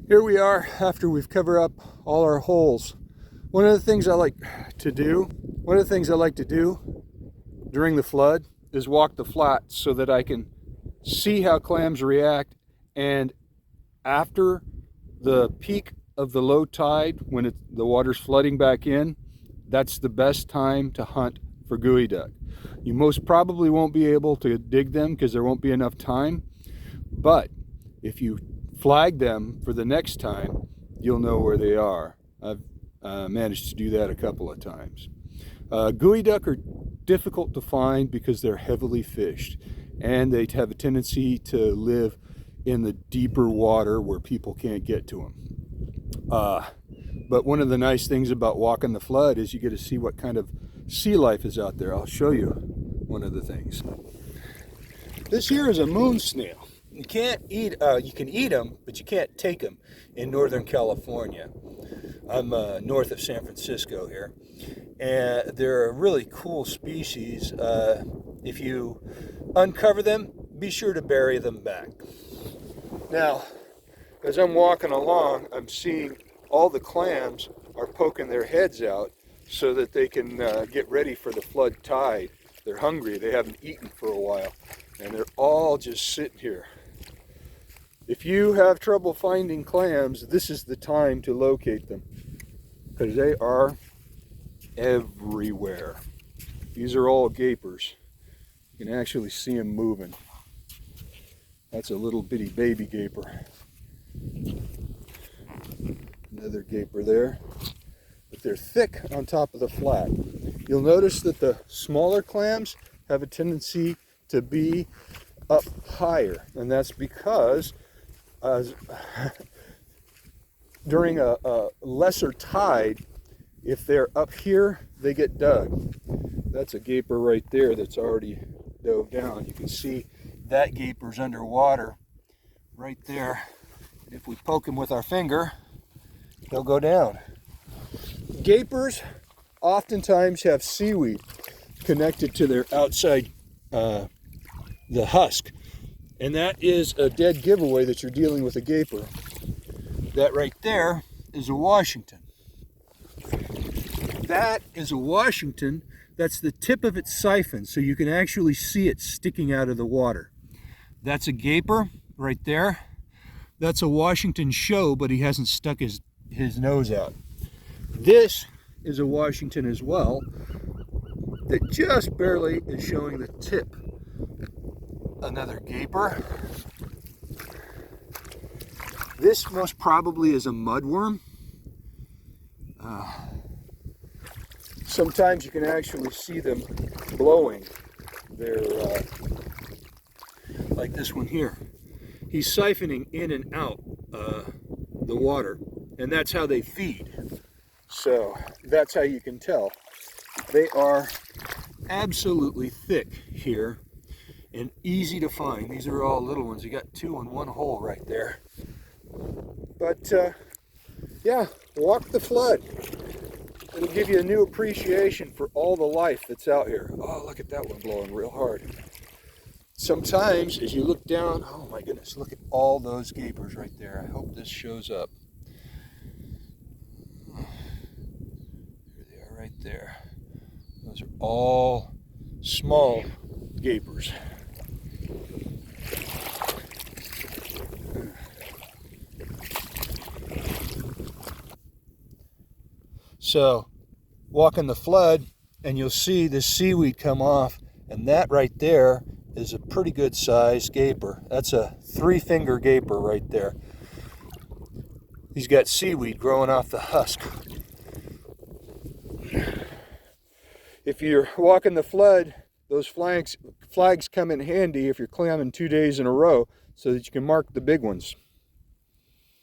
Here we are after we've covered up all our holes. One of the things I like to do during the flood is walk the flats so that I can see how clams react, and after the peak of the low tide, when the water's flooding back in, that's the best time to hunt for geoduck. You most probably won't be able to dig them because there won't be enough time, but if you flag them for the next time, you'll know where they are. I've managed to do that a couple of times. Geoduck are difficult to find because they're heavily fished, and they have a tendency to live in the deeper water where people can't get to them. But one of the nice things about walking the flood is you get to see what kind of sea life is out there. I'll show you one of the things. This here is a moon snail. You can't eat, you can eat them, but you can't take them in Northern California. I'm north of San Francisco here, and they're a really cool species. If you uncover them, be sure to bury them back. Now, as I'm walking along, I'm seeing all the clams are poking their heads out so that they can get ready for the flood tide. They're hungry, they haven't eaten for a while, and they're all just sitting here. If you have trouble finding clams, this is the time to locate them, because they are everywhere. These are all gapers. You can actually see them moving. That's a little bitty baby gaper. Another gaper there. But they're thick on top of the flat. You'll notice that the smaller clams have a tendency to be up higher, and that's because during a lesser tide, if they're up here, they get dug. That's a gaper right there that's already dove down. You can see that gaper's underwater right there. And if we poke him with our finger, he'll go down. Gapers oftentimes have seaweed connected to their outside, the husk. And that is a dead giveaway that you're dealing with a gaper. That right there is a Washington. That is a Washington. That's the tip of its siphon, so you can actually see it sticking out of the water. That's a gaper right there. That's a Washington show, but he hasn't stuck his nose out. This is a Washington as well, that just barely is showing the tip. Another gaper. This most probably is a mudworm. Sometimes you can actually see them blowing. They're like this one here. He's siphoning in and out the water, and that's how they feed. So that's how you can tell. They are absolutely thick here and easy to find. These are all little ones. You got two in one hole right there. But yeah, walk the flood. It'll give you a new appreciation for all the life that's out here. Oh, look at that one blowing real hard. Sometimes as you look down, oh my goodness, look at all those gapers right there. I hope this shows up. There they are right there. Those are all small gapers. So walk in the flood and you'll see this seaweed come off, and that right there is a pretty good size gaper. That's a 3-finger gaper right there. He's got seaweed growing off the husk. If you're walking the flood, those flags come in handy if you're clamming 2 days in a row so that you can mark the big ones.